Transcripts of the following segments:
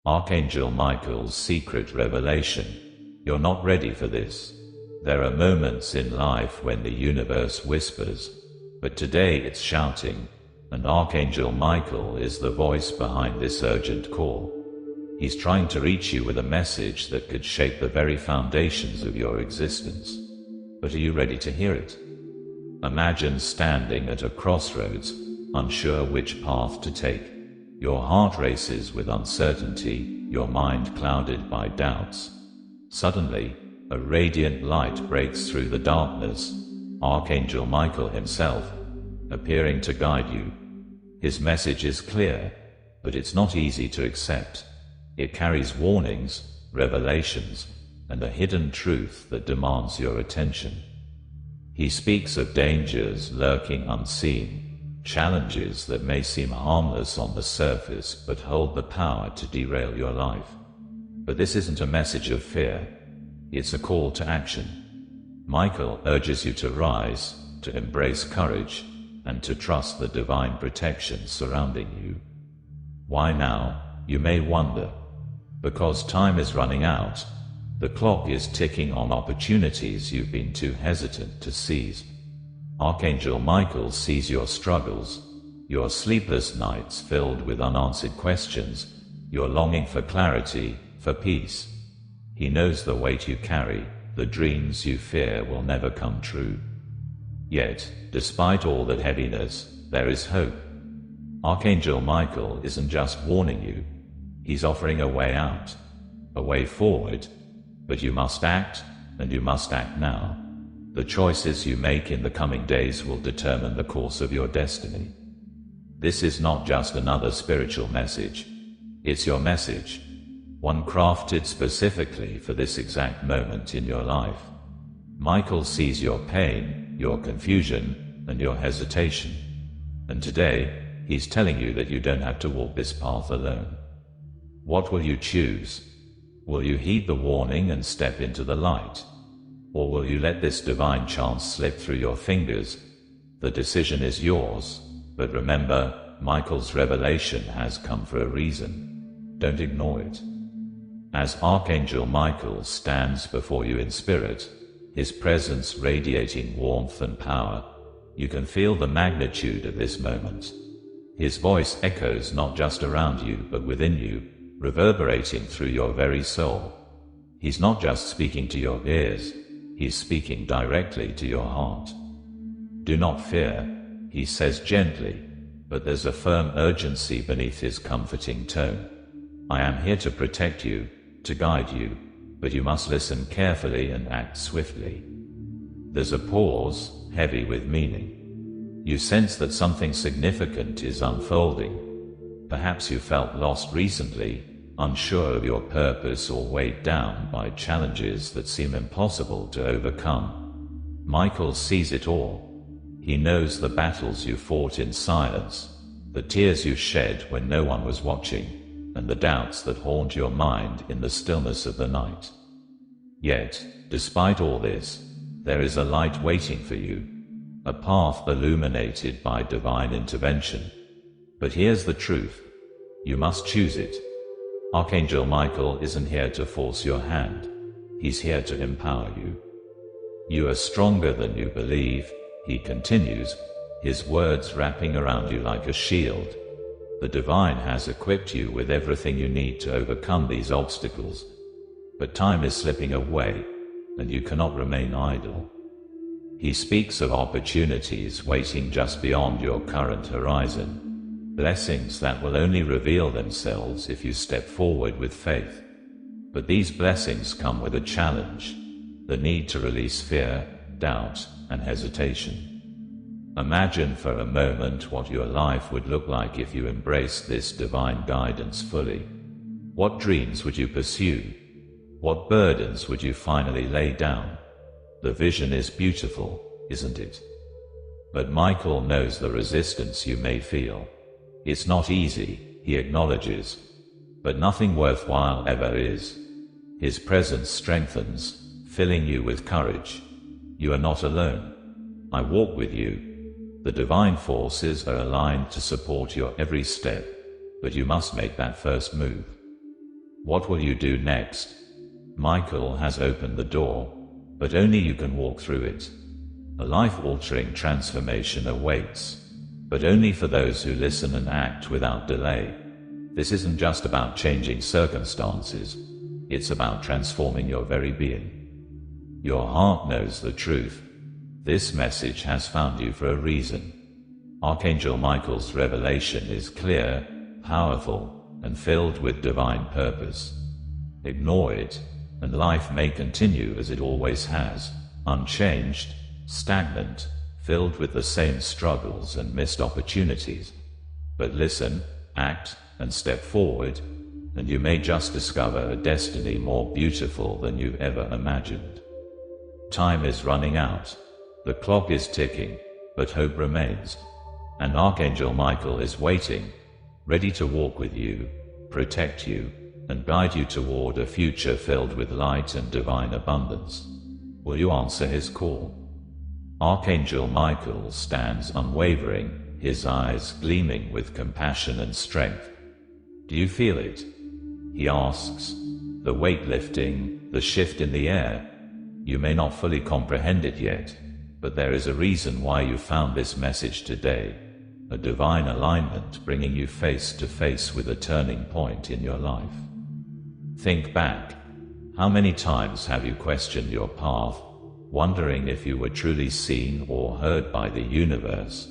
Archangel Michael's secret revelation. You're not ready for this. There are moments in life when the universe whispers, but today it's shouting, and Archangel Michael is the voice behind this urgent call. He's trying to reach you with a message that could shake the very foundations of your existence. But are you ready to hear it? Imagine standing at a crossroads, unsure which path to take. Your heart races with uncertainty, your mind clouded by doubts. Suddenly, a radiant light breaks through the darkness, Archangel Michael himself, appearing to guide you. His message is clear, but it's not easy to accept. It carries warnings, revelations, and a hidden truth that demands your attention. He speaks of dangers lurking unseen, challenges that may seem harmless on the surface but hold the power to derail your life. But this isn't a message of fear. It's a call to action. Michael urges you to rise, to embrace courage, and to trust the divine protection surrounding you. Why now, you may wonder? Because time is running out. The clock is ticking on opportunities you've been too hesitant to seize. Archangel Michael sees your struggles, your sleepless nights filled with unanswered questions, your longing for clarity, for peace. He knows the weight you carry, the dreams you fear will never come true. Yet, despite all that heaviness, there is hope. Archangel Michael isn't just warning you. He's offering a way out, a way forward. But you must act, and you must act now. The choices you make in the coming days will determine the course of your destiny. This is not just another spiritual message. It's your message, one crafted specifically for this exact moment in your life. Michael sees your pain, your confusion, and your hesitation. And today, he's telling you that you don't have to walk this path alone. What will you choose? Will you heed the warning and step into the light? Or will you let this divine chance slip through your fingers? The decision is yours, but remember, Michael's revelation has come for a reason. Don't ignore it. As Archangel Michael stands before you in spirit, his presence radiating warmth and power, you can feel the magnitude of this moment. His voice echoes not just around you, but within you, reverberating through your very soul. He's not just speaking to your ears, he's speaking directly to your heart. Do not fear, he says gently, but there's a firm urgency beneath his comforting tone. I am here to protect you, to guide you, but you must listen carefully and act swiftly. There's a pause, heavy with meaning. You sense that something significant is unfolding. Perhaps you felt lost recently, unsure of your purpose or weighed down by challenges that seem impossible to overcome. Michael sees it all. He knows the battles you fought in silence, the tears you shed when no one was watching, and the doubts that haunt your mind in the stillness of the night. Yet, despite all this, there is a light waiting for you, a path illuminated by divine intervention. But here's the truth. You must choose it. Archangel Michael isn't here to force your hand. He's here to empower you. You are stronger than you believe, he continues, his words wrapping around you like a shield. The divine has equipped you with everything you need to overcome these obstacles. But time is slipping away, and you cannot remain idle. He speaks of opportunities waiting just beyond your current horizon. Blessings that will only reveal themselves if you step forward with faith. But these blessings come with a challenge, the need to release fear, doubt, and hesitation. Imagine for a moment what your life would look like if you embraced this divine guidance fully. What dreams would you pursue? What burdens would you finally lay down? The vision is beautiful, isn't it? But Michael knows the resistance you may feel. It's not easy, he acknowledges, but nothing worthwhile ever is. His presence strengthens, filling you with courage. You are not alone. I walk with you. The divine forces are aligned to support your every step, but you must make that first move. What will you do next? Michael has opened the door, but only you can walk through it. A life-altering transformation awaits, but only for those who listen and act without delay. This isn't just about changing circumstances, it's about transforming your very being. Your heart knows the truth. This message has found you for a reason. Archangel Michael's revelation is clear, powerful, and filled with divine purpose. Ignore it, and life may continue as it always has, unchanged, stagnant, filled with the same struggles and missed opportunities. But listen, act, and step forward, and you may just discover a destiny more beautiful than you've ever imagined. Time is running out. The clock is ticking, but hope remains. And Archangel Michael is waiting, ready to walk with you, protect you, and guide you toward a future filled with light and divine abundance. Will you answer his call? Archangel Michael stands unwavering, his eyes gleaming with compassion and strength. Do you feel it? He asks. The weight lifting, the shift in the air. You may not fully comprehend it yet, but there is a reason why you found this message today. A divine alignment bringing you face to face with a turning point in your life. Think back. How many times have you questioned your path, wondering if you were truly seen or heard by the universe?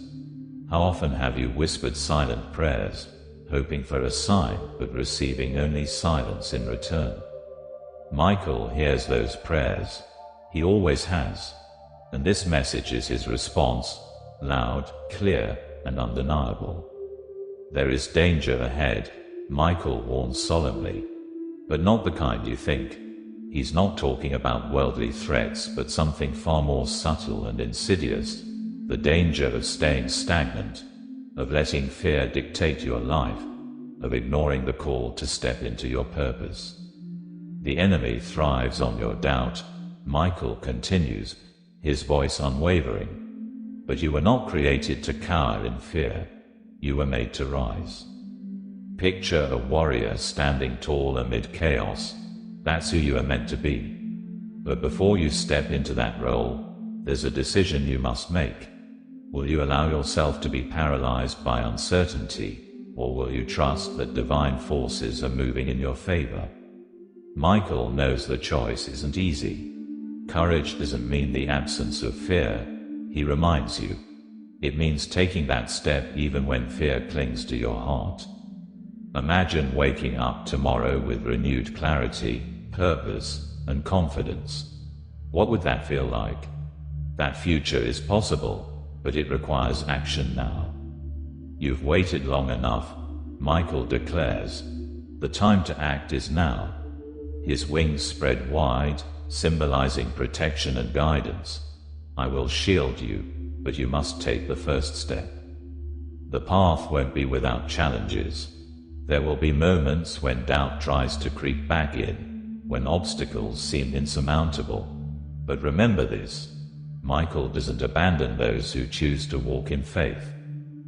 How often have you whispered silent prayers, hoping for a sign but receiving only silence in return? Michael hears those prayers. He always has. And this message is his response, loud, clear, and undeniable. There is danger ahead, Michael warns solemnly. But not the kind you think. He's not talking about worldly threats, but something far more subtle and insidious. The danger of staying stagnant, of letting fear dictate your life, of ignoring the call to step into your purpose. The enemy thrives on your doubt, Michael continues, his voice unwavering. But you were not created to cower in fear. You were made to rise. Picture a warrior standing tall amid chaos. That's who you are meant to be. But before you step into that role, there's a decision you must make. Will you allow yourself to be paralyzed by uncertainty, or will you trust that divine forces are moving in your favor? Michael knows the choice isn't easy. Courage doesn't mean the absence of fear, he reminds you. It means taking that step even when fear clings to your heart. Imagine waking up tomorrow with renewed clarity, purpose, and confidence. What would that feel like? That future is possible, but it requires action now. You've waited long enough, Michael declares. The time to act is now. His wings spread wide, symbolizing protection and guidance. I will shield you, but you must take the first step. The path won't be without challenges. There will be moments when doubt tries to creep back in, when obstacles seem insurmountable. But remember this, Michael doesn't abandon those who choose to walk in faith.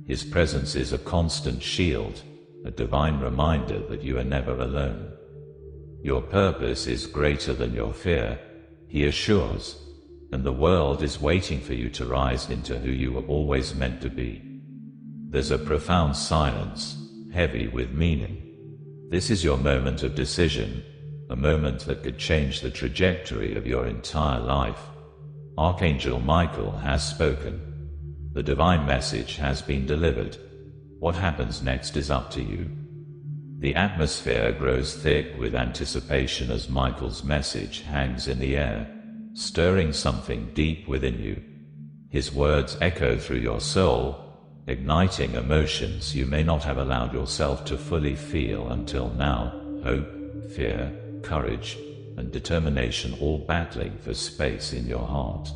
His presence is a constant shield, a divine reminder that you are never alone. Your purpose is greater than your fear, he assures, and the world is waiting for you to rise into who you were always meant to be. There's a profound silence, heavy with meaning. This is your moment of decision, a moment that could change the trajectory of your entire life. Archangel Michael has spoken. The divine message has been delivered. What happens next is up to you. The atmosphere grows thick with anticipation as Michael's message hangs in the air, stirring something deep within you. His words echo through your soul, igniting emotions you may not have allowed yourself to fully feel until now: hope, fear, courage, and determination, all battling for space in your heart.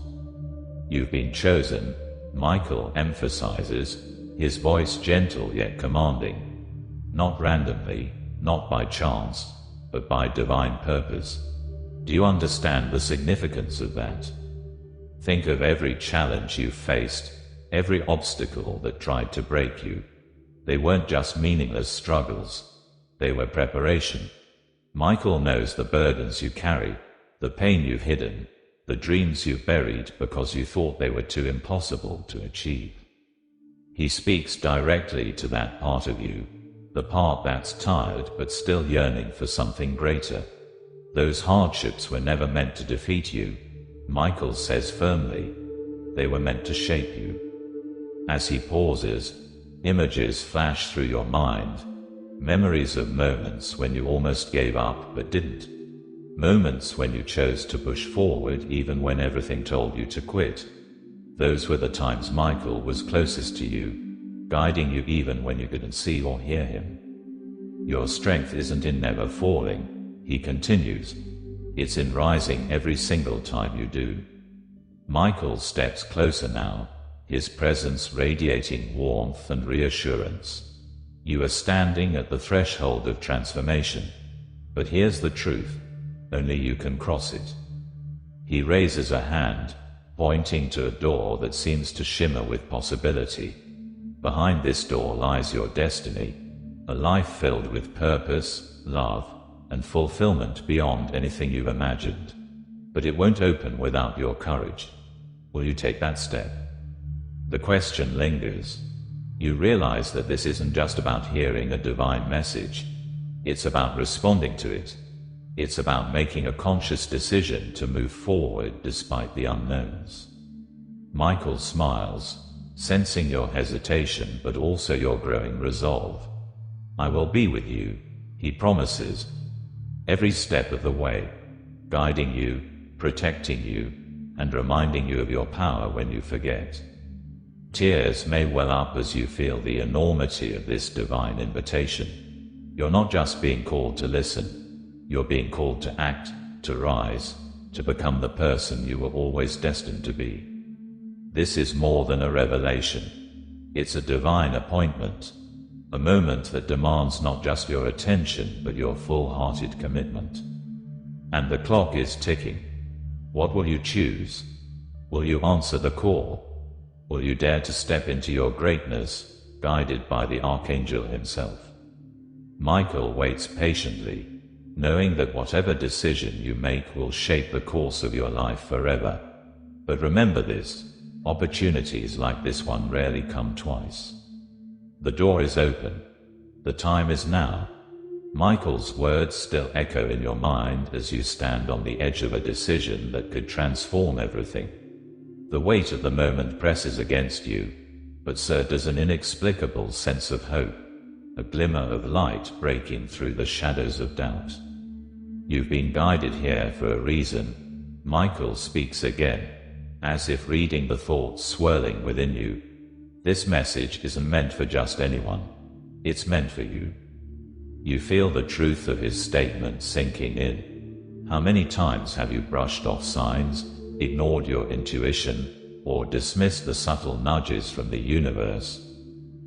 You've been chosen, Michael emphasizes, his voice gentle yet commanding. Not randomly, not by chance, but by divine purpose. Do you understand the significance of that? Think of every challenge you've faced, every obstacle that tried to break you. They weren't just meaningless struggles. They were preparation. Michael knows the burdens you carry, the pain you've hidden, the dreams you've buried because you thought they were too impossible to achieve. He speaks directly to that part of you, the part that's tired but still yearning for something greater. Those hardships were never meant to defeat you, Michael says firmly. They were meant to shape you. As he pauses, images flash through your mind, memories of moments when you almost gave up but didn't. Moments when you chose to push forward even when everything told you to quit. Those were the times Michael was closest to you, guiding you even when you couldn't see or hear him. Your strength isn't in never falling, he continues. It's in rising every single time you do. Michael steps closer now, his presence radiating warmth and reassurance. You are standing at the threshold of transformation. But here's the truth, only you can cross it. He raises a hand, pointing to a door that seems to shimmer with possibility. Behind this door lies your destiny, a life filled with purpose, love, and fulfillment beyond anything you've imagined. But it won't open without your courage. Will you take that step? The question lingers. You realize that this isn't just about hearing a divine message. It's about responding to it. It's about making a conscious decision to move forward despite the unknowns. Michael smiles, sensing your hesitation but also your growing resolve. I will be with you, he promises, every step of the way, guiding you, protecting you, and reminding you of your power when you forget. Tears may well up as you feel the enormity of this divine invitation. You're not just being called to listen, you're being called to act, to rise, to become the person you were always destined to be. This is more than a revelation. It's a divine appointment, a moment that demands not just your attention but your full-hearted commitment. And the clock is ticking. What will you choose? Will you answer the call? Will you dare to step into your greatness, guided by the Archangel himself? Michael waits patiently, knowing that whatever decision you make will shape the course of your life forever. But remember this, opportunities like this one rarely come twice. The door is open. The time is now. Michael's words still echo in your mind as you stand on the edge of a decision that could transform everything. The weight of the moment presses against you, but so does an inexplicable sense of hope, a glimmer of light breaking through the shadows of doubt. You've been guided here for a reason, Michael speaks again, as if reading the thoughts swirling within you. This message isn't meant for just anyone. It's meant for you. You feel the truth of his statement sinking in. How many times have you brushed off signs, ignored your intuition, or dismissed the subtle nudges from the universe?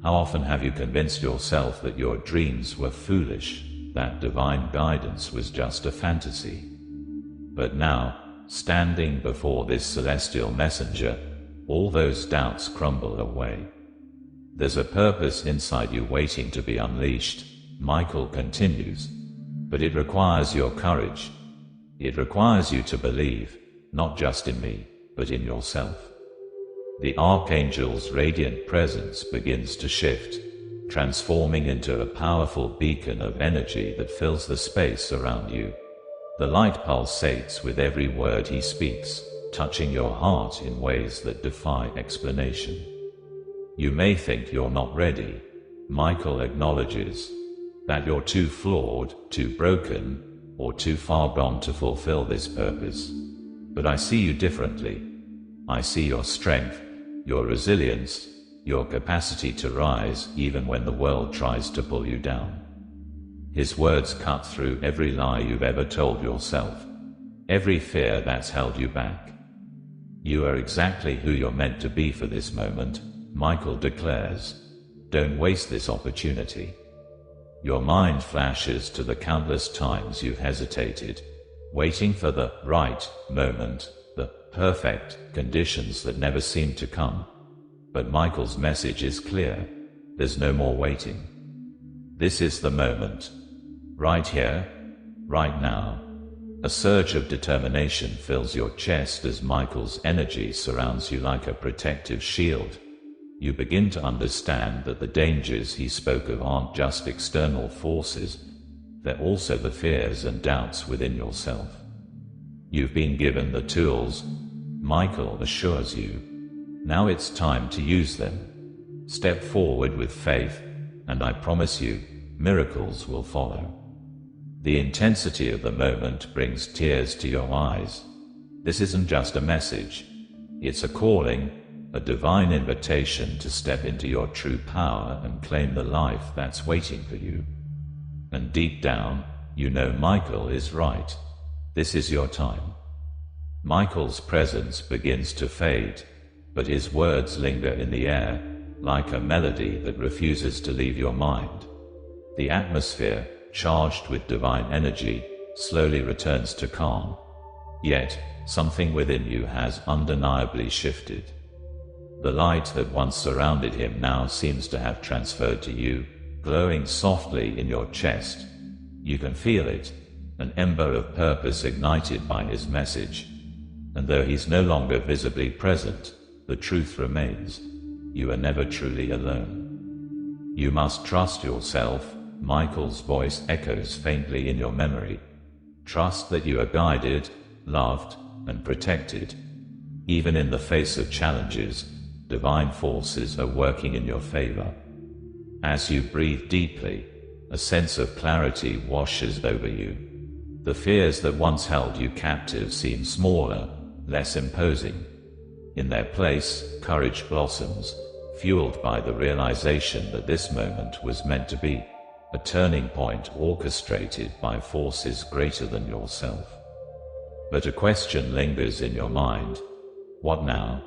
How often have you convinced yourself that your dreams were foolish, that divine guidance was just a fantasy? But now, standing before this celestial messenger, all those doubts crumble away. There's a purpose inside you waiting to be unleashed, Michael continues, but it requires your courage. It requires you to believe, not just in me, but in yourself. The Archangel's radiant presence begins to shift, transforming into a powerful beacon of energy that fills the space around you. The light pulsates with every word he speaks, touching your heart in ways that defy explanation. You may think you're not ready, Michael acknowledges, that you're too flawed, too broken, or too far gone to fulfill this purpose. But I see you differently. I see your strength, your resilience, your capacity to rise even when the world tries to pull you down. His words cut through every lie you've ever told yourself, every fear that's held you back. You are exactly who you're meant to be for this moment, Michael declares. Don't waste this opportunity. Your mind flashes to the countless times you've hesitated, waiting for the right moment, the perfect conditions that never seem to come. But Michael's message is clear. There's no more waiting. This is the moment. Right here, right now. A surge of determination fills your chest as Michael's energy surrounds you like a protective shield. You begin to understand that the dangers he spoke of aren't just external forces, they're also the fears and doubts within yourself. You've been given the tools, Michael assures you. Now it's time to use them. Step forward with faith, and I promise you, miracles will follow. The intensity of the moment brings tears to your eyes. This isn't just a message. It's a calling, a divine invitation to step into your true power and claim the life that's waiting for you. And deep down, you know Michael is right. This is your time. Michael's presence begins to fade, but his words linger in the air, like a melody that refuses to leave your mind. The atmosphere, charged with divine energy, slowly returns to calm. Yet, something within you has undeniably shifted. The light that once surrounded him now seems to have transferred to you, glowing softly in your chest. You can feel it, an ember of purpose ignited by his message. And though he's no longer visibly present, the truth remains. You are never truly alone. You must trust yourself. Michael's voice echoes faintly in your memory. Trust that you are guided, loved, and protected. Even in the face of challenges, divine forces are working in your favor. As you breathe deeply, a sense of clarity washes over you. The fears that once held you captive seem smaller, less imposing. In their place, courage blossoms, fueled by the realization that this moment was meant to be. A turning point orchestrated by forces greater than yourself. But a question lingers in your mind. What now?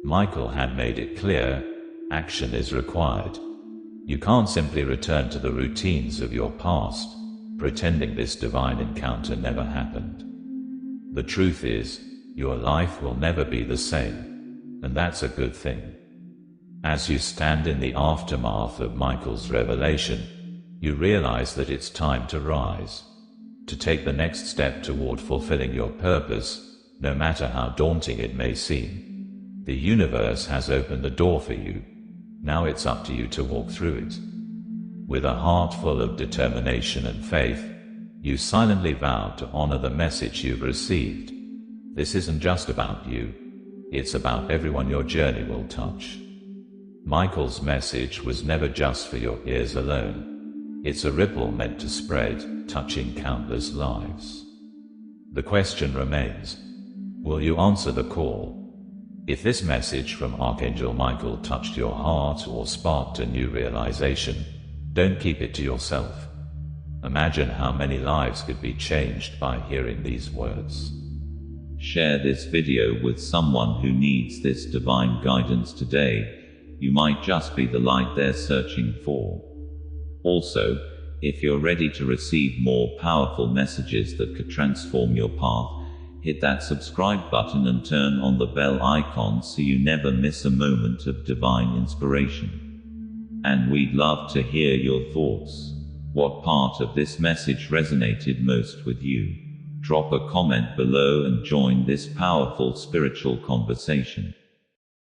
Michael had made it clear, action is required. You can't simply return to the routines of your past, pretending this divine encounter never happened. The truth is, your life will never be the same, and that's a good thing. As you stand in the aftermath of Michael's revelation, you realize that it's time to rise, to take the next step toward fulfilling your purpose, no matter how daunting it may seem. The universe has opened a door for you. Now it's up to you to walk through it. With a heart full of determination and faith, you silently vow to honor the message you've received. This isn't just about you. It's about everyone your journey will touch. Michael's message was never just for your ears alone. It's a ripple meant to spread, touching countless lives. The question remains, will you answer the call? If this message from Archangel Michael touched your heart or sparked a new realization, don't keep it to yourself. Imagine how many lives could be changed by hearing these words. Share this video with someone who needs this divine guidance today. You might just be the light they're searching for. Also, if you're ready to receive more powerful messages that could transform your path, hit that subscribe button and turn on the bell icon so you never miss a moment of divine inspiration. And we'd love to hear your thoughts. What part of this message resonated most with you? Drop a comment below and join this powerful spiritual conversation.